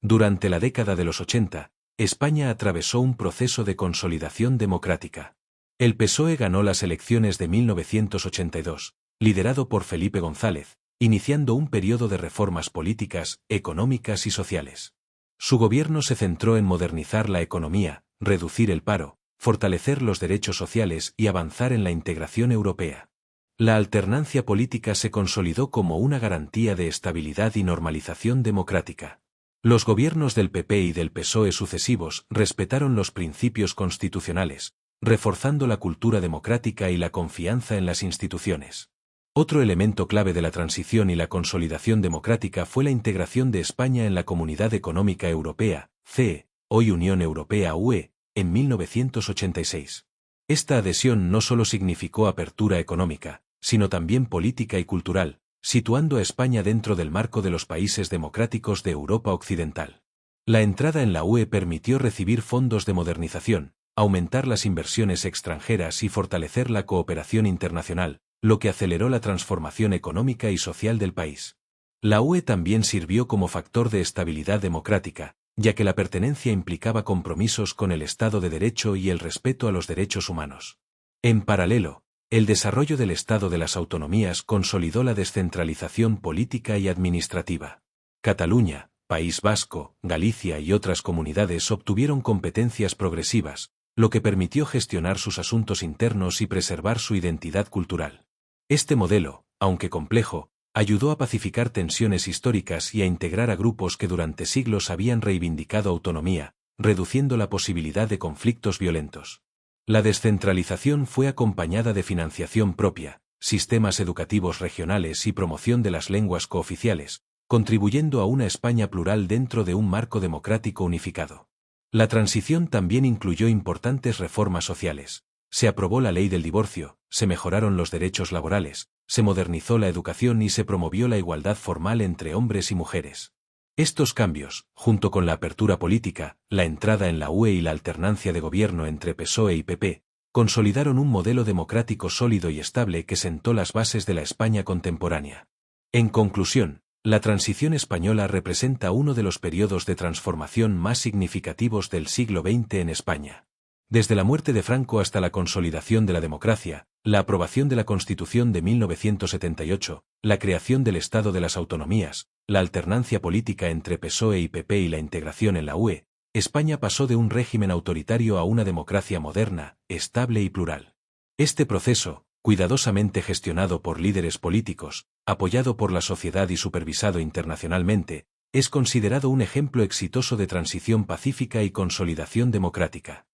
Durante la década de los 80, España atravesó un proceso de consolidación democrática. El PSOE ganó las elecciones de 1982, liderado por Felipe González, iniciando un periodo de reformas políticas, económicas y sociales. Su gobierno se centró en modernizar la economía, reducir el paro, fortalecer los derechos sociales y avanzar en la integración europea. La alternancia política se consolidó como una garantía de estabilidad y normalización democrática. Los gobiernos del PP y del PSOE sucesivos respetaron los principios constitucionales, reforzando la cultura democrática y la confianza en las instituciones. Otro elemento clave de la transición y la consolidación democrática fue la integración de España en la Comunidad Económica Europea, CE, hoy Unión Europea UE, en 1986. Esta adhesión no solo significó apertura económica, sino también política y cultural, situando a España dentro del marco de los países democráticos de Europa Occidental. La entrada en la UE permitió recibir fondos de modernización, aumentar las inversiones extranjeras y fortalecer la cooperación internacional, lo que aceleró la transformación económica y social del país. La UE también sirvió como factor de estabilidad democrática, ya que la pertenencia implicaba compromisos con el Estado de Derecho y el respeto a los derechos humanos. En paralelo, el desarrollo del Estado de las autonomías consolidó la descentralización política y administrativa. Cataluña, País Vasco, Galicia y otras comunidades obtuvieron competencias progresivas, lo que permitió gestionar sus asuntos internos y preservar su identidad cultural. Este modelo, aunque complejo, ayudó a pacificar tensiones históricas y a integrar a grupos que durante siglos habían reivindicado autonomía, reduciendo la posibilidad de conflictos violentos. La descentralización fue acompañada de financiación propia, sistemas educativos regionales y promoción de las lenguas cooficiales, contribuyendo a una España plural dentro de un marco democrático unificado. La transición también incluyó importantes reformas sociales. Se aprobó la ley del divorcio, se mejoraron los derechos laborales, se modernizó la educación y se promovió la igualdad formal entre hombres y mujeres. Estos cambios, junto con la apertura política, la entrada en la UE y la alternancia de gobierno entre PSOE y PP, consolidaron un modelo democrático sólido y estable que sentó las bases de la España contemporánea. En conclusión, la transición española representa uno de los periodos de transformación más significativos del siglo XX en España. Desde la muerte de Franco hasta la consolidación de la democracia, la aprobación de la Constitución de 1978, la creación del Estado de las Autonomías, la alternancia política entre PSOE y PP y la integración en la UE, España pasó de un régimen autoritario a una democracia moderna, estable y plural. Este proceso, cuidadosamente gestionado por líderes políticos, apoyado por la sociedad y supervisado internacionalmente, es considerado un ejemplo exitoso de transición pacífica y consolidación democrática.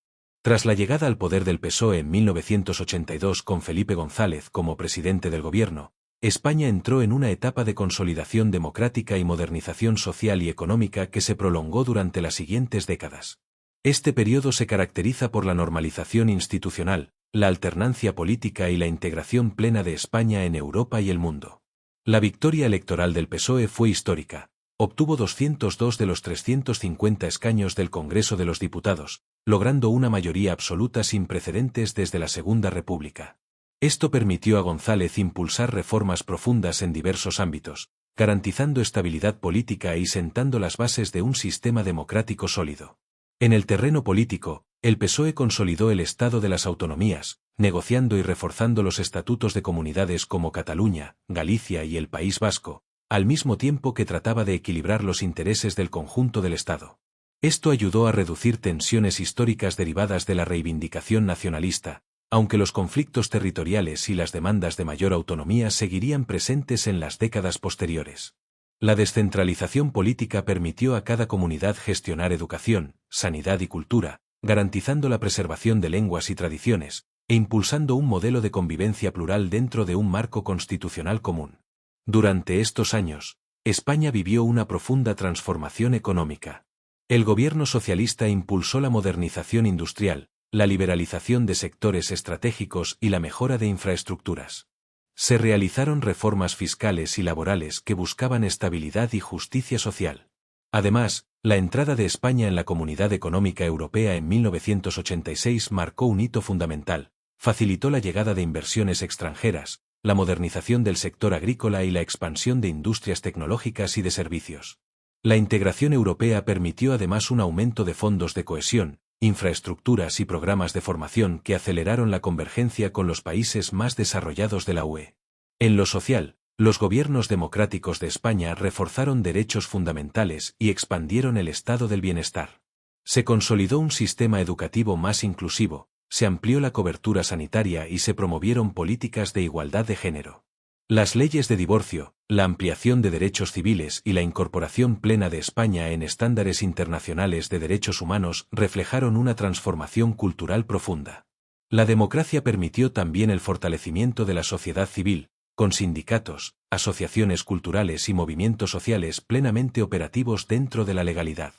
Tras la llegada al poder del PSOE en 1982 con Felipe González como presidente del gobierno, España entró en una etapa de consolidación democrática y modernización social y económica que se prolongó durante las siguientes décadas. Este periodo se caracteriza por la normalización institucional, la alternancia política y la integración plena de España en Europa y el mundo. La victoria electoral del PSOE fue histórica. Obtuvo 202 de los 350 escaños del Congreso de los Diputados, logrando una mayoría absoluta sin precedentes desde la Segunda República. Esto permitió a González impulsar reformas profundas en diversos ámbitos, garantizando estabilidad política y sentando las bases de un sistema democrático sólido. En el terreno político, el PSOE consolidó el Estado de las Autonomías, negociando y reforzando los estatutos de comunidades como Cataluña, Galicia y el País Vasco, al mismo tiempo que trataba de equilibrar los intereses del conjunto del Estado. Esto ayudó a reducir tensiones históricas derivadas de la reivindicación nacionalista, aunque los conflictos territoriales y las demandas de mayor autonomía seguirían presentes en las décadas posteriores. La descentralización política permitió a cada comunidad gestionar educación, sanidad y cultura, garantizando la preservación de lenguas y tradiciones, e impulsando un modelo de convivencia plural dentro de un marco constitucional común. Durante estos años, España vivió una profunda transformación económica. El gobierno socialista impulsó la modernización industrial, la liberalización de sectores estratégicos y la mejora de infraestructuras. Se realizaron reformas fiscales y laborales que buscaban estabilidad y justicia social. Además, la entrada de España en la Comunidad Económica Europea en 1986 marcó un hito fundamental, facilitó la llegada de inversiones extranjeras, la modernización del sector agrícola y la expansión de industrias tecnológicas y de servicios. La integración europea permitió además un aumento de fondos de cohesión, infraestructuras y programas de formación que aceleraron la convergencia con los países más desarrollados de la UE. En lo social, los gobiernos democráticos de España reforzaron derechos fundamentales y expandieron el estado del bienestar. Se consolidó un sistema educativo más inclusivo, se amplió la cobertura sanitaria y se promovieron políticas de igualdad de género. Las leyes de divorcio, la ampliación de derechos civiles y la incorporación plena de España en estándares internacionales de derechos humanos reflejaron una transformación cultural profunda. La democracia permitió también el fortalecimiento de la sociedad civil, con sindicatos, asociaciones culturales y movimientos sociales plenamente operativos dentro de la legalidad.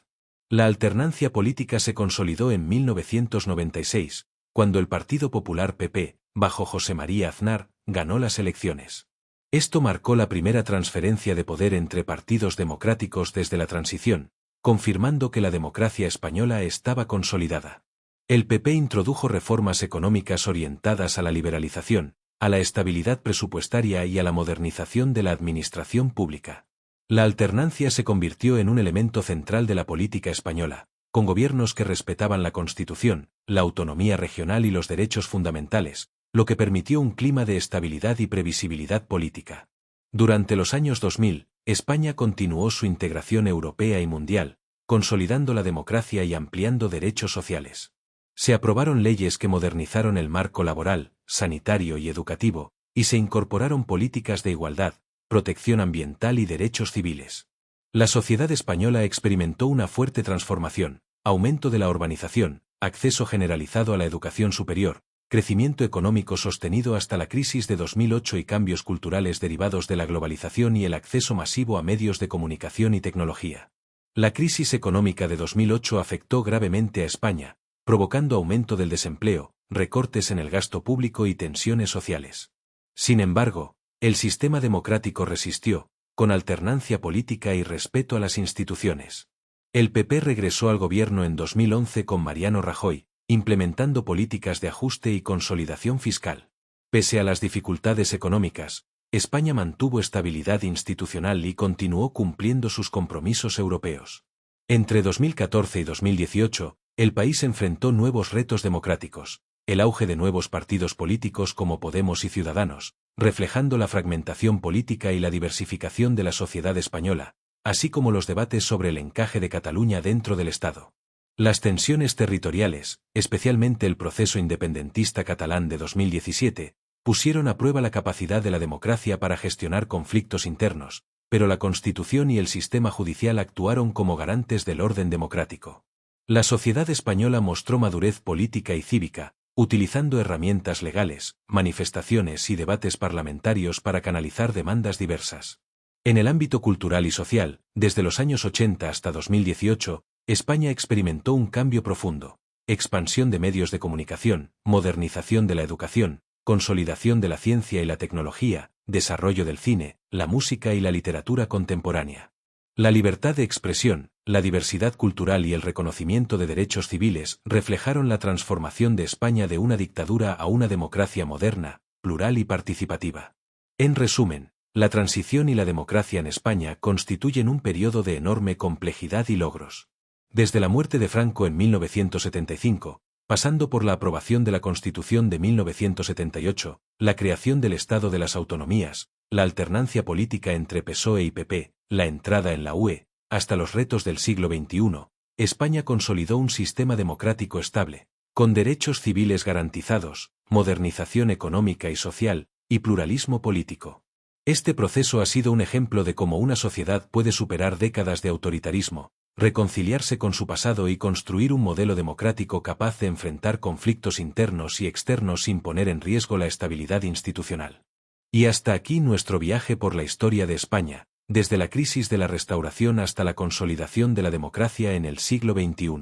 La alternancia política se consolidó en 1996, cuando el Partido Popular PP, bajo José María Aznar, ganó las elecciones. Esto marcó la primera transferencia de poder entre partidos democráticos desde la transición, confirmando que la democracia española estaba consolidada. El PP introdujo reformas económicas orientadas a la liberalización, a la estabilidad presupuestaria y a la modernización de la administración pública. La alternancia se convirtió en un elemento central de la política española, con gobiernos que respetaban la Constitución, la autonomía regional y los derechos fundamentales, lo que permitió un clima de estabilidad y previsibilidad política. Durante los años 2000, España continuó su integración europea y mundial, consolidando la democracia y ampliando derechos sociales. Se aprobaron leyes que modernizaron el marco laboral, sanitario y educativo, y se incorporaron políticas de igualdad, protección ambiental y derechos civiles. La sociedad española experimentó una fuerte transformación, aumento de la urbanización, acceso generalizado a la educación superior, crecimiento económico sostenido hasta la crisis de 2008 y cambios culturales derivados de la globalización y el acceso masivo a medios de comunicación y tecnología. La crisis económica de 2008 afectó gravemente a España, provocando aumento del desempleo, recortes en el gasto público y tensiones sociales. Sin embargo, el sistema democrático resistió, con alternancia política y respeto a las instituciones. El PP regresó al gobierno en 2011 con Mariano Rajoy, implementando políticas de ajuste y consolidación fiscal. Pese a las dificultades económicas, España mantuvo estabilidad institucional y continuó cumpliendo sus compromisos europeos. Entre 2014 y 2018, el país enfrentó nuevos retos democráticos, el auge de nuevos partidos políticos como Podemos y Ciudadanos, reflejando la fragmentación política y la diversificación de la sociedad española, así como los debates sobre el encaje de Cataluña dentro del Estado. Las tensiones territoriales, especialmente el proceso independentista catalán de 2017, pusieron a prueba la capacidad de la democracia para gestionar conflictos internos, pero la Constitución y el sistema judicial actuaron como garantes del orden democrático. La sociedad española mostró madurez política y cívica, utilizando herramientas legales, manifestaciones y debates parlamentarios para canalizar demandas diversas. En el ámbito cultural y social, desde los años 80 hasta 2018, España experimentó un cambio profundo: expansión de medios de comunicación, modernización de la educación, consolidación de la ciencia y la tecnología, desarrollo del cine, la música y la literatura contemporánea. La libertad de expresión, la diversidad cultural y el reconocimiento de derechos civiles reflejaron la transformación de España de una dictadura a una democracia moderna, plural y participativa. En resumen, la transición y la democracia en España constituyen un periodo de enorme complejidad y logros. Desde la muerte de Franco en 1975, pasando por la aprobación de la Constitución de 1978, la creación del Estado de las Autonomías, la alternancia política entre PSOE y PP, la entrada en la UE, hasta los retos del siglo XXI, España consolidó un sistema democrático estable, con derechos civiles garantizados, modernización económica y social, y pluralismo político. Este proceso ha sido un ejemplo de cómo una sociedad puede superar décadas de autoritarismo, reconciliarse con su pasado y construir un modelo democrático capaz de enfrentar conflictos internos y externos sin poner en riesgo la estabilidad institucional. Y hasta aquí nuestro viaje por la historia de España, desde la crisis de la Restauración hasta la consolidación de la democracia en el siglo XXI.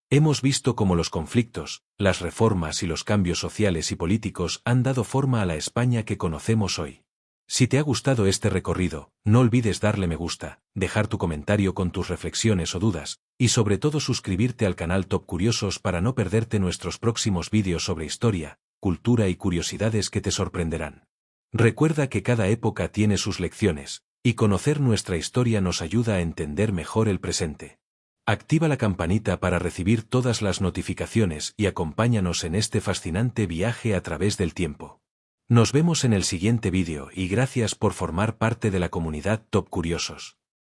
Hemos visto cómo los conflictos, las reformas y los cambios sociales y políticos han dado forma a la España que conocemos hoy. Si te ha gustado este recorrido, no olvides darle me gusta, dejar tu comentario con tus reflexiones o dudas, y sobre todo suscribirte al canal Top Curiosos para no perderte nuestros próximos vídeos sobre historia, cultura y curiosidades que te sorprenderán. Recuerda que cada época tiene sus lecciones, y conocer nuestra historia nos ayuda a entender mejor el presente. Activa la campanita para recibir todas las notificaciones y acompáñanos en este fascinante viaje a través del tiempo. Nos vemos en el siguiente vídeo y gracias por formar parte de la comunidad Top Curiosos.